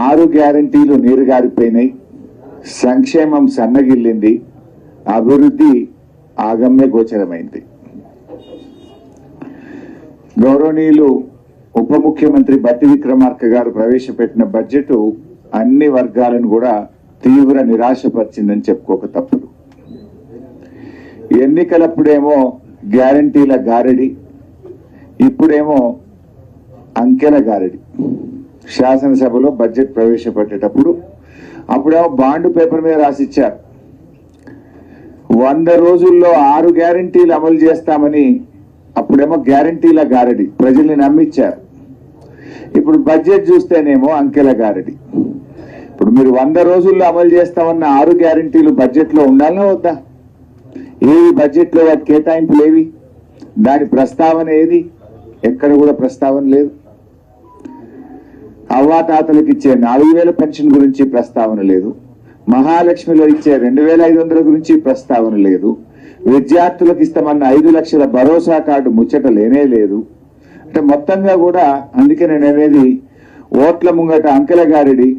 6 గ్యారంటీలు నీరుగారిపోయినాయి, సంక్షేమం సన్నగిల్లింది, అభివృద్ధి ఆగమ్య గోచరమైంది. గౌరవనీయులు ఉప ముఖ్యమంత్రి బట్టి విక్రమార్క గారు ప్రవేశపెట్టిన బడ్జెట్ అన్ని వర్గాలను కూడా తీవ్ర నిరాశపరిచిందని చెప్పుకోక తప్పదు. ఎన్నికలప్పుడేమో గ్యారంటీల గారడి, ఇప్పుడేమో అంకెల గారడి. శాసనసభలో బడ్జెట్ ప్రవేశపెట్టేటప్పుడు అప్పుడేమో బాండ్ పేపర్ మీద రాసిచ్చారు, 100 రోజుల్లో 6 గ్యారంటీలు అమలు చేస్తామని. అప్పుడేమో గ్యారంటీల గారడి, ప్రజల్ని నమ్మించారు. ఇప్పుడు బడ్జెట్ చూస్తేనేమో అంకెల గారడి. ఇప్పుడు మీరు 100 రోజుల్లో అమలు చేస్తామన్న 6 గ్యారంటీలు బడ్జెట్ లో ఉండాలనా వద్దా? ఏవి బడ్జెట్ లో వాటి కేటాయింపులు ఏవి? దాని ప్రస్తావన ఏది? ఎక్కడ కూడా ప్రస్తావన లేదు. అవ్వాతాతలకు ఇచ్చే 4000 పెన్షన్ గురించి ప్రస్తావన లేదు. మహాలక్ష్మిలో ఇచ్చే 2500 గురించి ప్రస్తావన లేదు. విద్యార్థులకు ఇస్తామన్న 5 లక్షల భరోసా కార్డు ముచ్చట లేనే లేదు. అంటే మొత్తంగా కూడా అందుకే నేను అనేది, ఓట్ల ముంగట అంకెల గారిడి,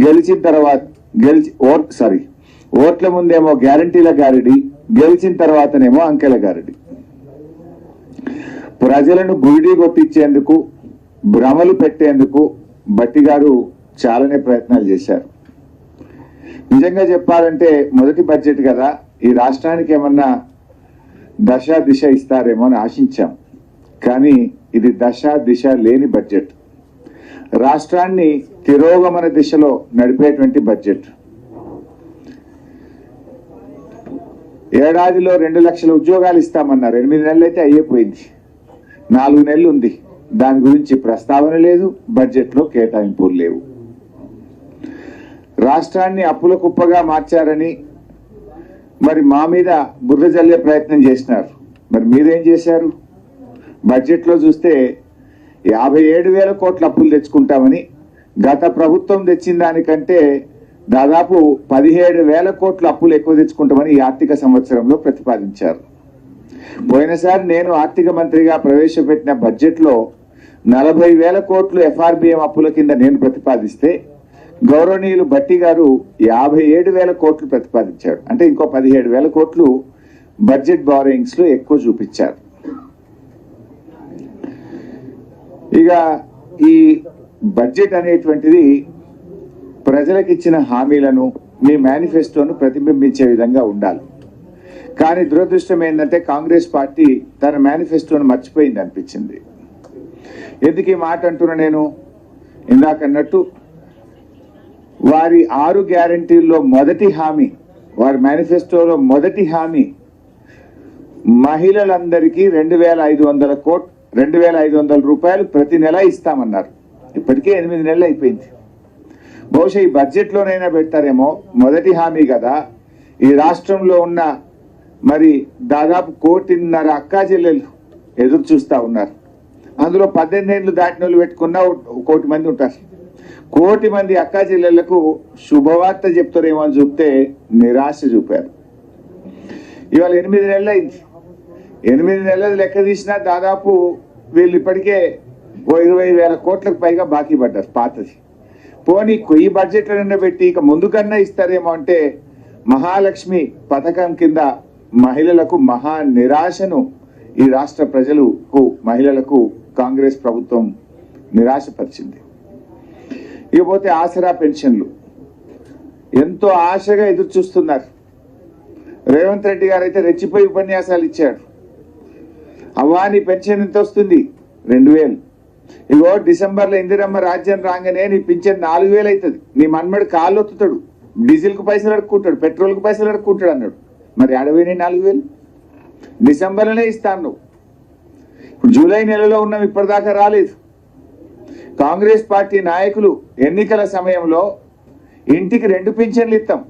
గెలిచిన తర్వాత ఓట్ల ముందేమో గ్యారంటీల గారిడి, గెలిచిన తర్వాతనేమో అంకెల గారిడి. ప్రజలను గురిడి కొట్టించేందుకు, భ్రమలు పెట్టేందుకు బట్టి గారు చాలానే ప్రయత్నాలు చేశారు. నిజంగా చెప్పాలంటే మొదటి బడ్జెట్ కదా, ఈ రాష్ట్రానికి ఏమన్నా దశ దిశ ఇస్తారేమో అని ఆశించాం. కానీ ఇది దశ దిశ లేని బడ్జెట్, రాష్ట్రాన్ని తిరోగమన దిశలో నడిపేటువంటి బడ్జెట్. ఏడాదిలో 2 లక్షల ఉద్యోగాలు ఇస్తామన్నారు, 8 నెలలు అయితే అయ్యిపోయింది, 4 నెలలు ఉంది. దాని గురించి ప్రస్తావన లేదు, బడ్జెట్ లో కేటాయింపులు లేవు. రాష్ట్రాన్ని అప్పుల కుప్పగా మార్చారని మరి మా మీద బుర్ర జల్లే ప్రయత్నం చేసినారు. మరి మీరేం చేశారు? బడ్జెట్ లో చూస్తే 57,000 కోట్ల అప్పులు తెచ్చుకుంటామని, గత ప్రభుత్వం తెచ్చిన దానికంటే దాదాపు 17,000 కోట్ల అప్పులు ఎక్కువ తెచ్చుకుంటామని ఈ ఆర్థిక సంవత్సరంలో ప్రతిపాదించారు. పోయినసారి నేను ఆర్థిక మంత్రిగా ప్రవేశపెట్టిన బడ్జెట్ లో 40,000 కోట్లు ఎఫ్ఆర్బిఎం అప్పుల కింద నేను ప్రతిపాదిస్తే, గౌరవనీయులు బట్టి గారు 57,000 కోట్లు ప్రతిపాదించాడు. అంటే ఇంకో 17,000 కోట్లు బడ్జెట్ బారోయింగ్స్ లో ఎక్కువ చూపించారు. ఇక ఈ బడ్జెట్ అనేటువంటిది ప్రజలకు ఇచ్చిన హామీలను, మీ మేనిఫెస్టోను ప్రతిబింబించే విధంగా ఉండాలి. కానీ దురదృష్టం ఏంటంటే కాంగ్రెస్ పార్టీ తన మేనిఫెస్టోను మర్చిపోయింది అనిపించింది. ఎందుకు ఈ మాట అంటున్నా నేను? ఇందాకన్నట్టు వారి 6 గ్యారంటీల్లో మొదటి హామీ, వారి మేనిఫెస్టోలో మొదటి హామీ మహిళలందరికీ 2,500 రూపాయలు ప్రతి నెల ఇస్తామన్నారు. ఇప్పటికే 8 నెలలు అయిపోయింది. బహుశా ఈ బడ్జెట్ లోనైనా పెడతారేమో. మొదటి హామీ కదా. ఈ రాష్ట్రంలో ఉన్న మరి దాదాపు 1.5 అక్కా చెల్లెలు ఎదురు చూస్తా ఉన్నారు. అందులో 18 ఏళ్ళు దాటిన వాళ్ళు పెట్టుకున్న 1 కోటి మంది ఉంటారు. 1 కోటి మంది అక్కా చెల్లెళ్లకు శుభవార్త చెప్తారేమో అని చూస్తే నిరాశ చూపారు. ఇవాళ 8 నెలలు అయింది. 8 నెలలు లెక్క తీసినా దాదాపు వీళ్ళు ఇప్పటికే 20,000 కోట్లకు పైగా బాకీ పడ్డారు పాతది. పోనీ ఈ బడ్జెట్ లో పెట్టి ఇక ముందుకన్నా ఇస్తారేమో అంటే మహాలక్ష్మి పథకం కింద మహిళలకు మహా నిరాశను ఈ రాష్ట్ర ప్రజలకు, మహిళలకు కాంగ్రెస్ ప్రభుత్వం నిరాశపరిచింది. ఇకపోతే ఆసరా పెన్షన్లు ఎంతో ఆశగా ఎదురు చూస్తున్నారు. రేవంత్ రెడ్డి గారు అయితే రెచ్చిపోయి ఉపన్యాసాలు ఇచ్చాడు. అవ్వా నీ పెన్షన్ ఎంత వస్తుంది? 2,000. ఇగో డిసెంబర్లో ఇందిరమ్మ రాజ్యం రాగానే నీ పింఛన్ 4,000 అవుతుంది. నీ మన్మడు కాళ్ళు ఒత్తుతాడు, డీజిల్ కు పైసలు అడుక్కుంటాడు, పెట్రోల్ కు పైసలు అడుక్కుంటాడు అన్నాడు. మరి అడవిని 4,000 డిసెంబర్లోనే ఇస్తాను నువ్వు. ఇప్పుడు జూలై నెలలో ఉన్నాం, ఇప్పటిదాకా రాలేదు. కాంగ్రెస్ పార్టీ నాయకులు ఎన్నికల సమయంలో ఇంటికి 2 పింఛన్లు ఇస్తాం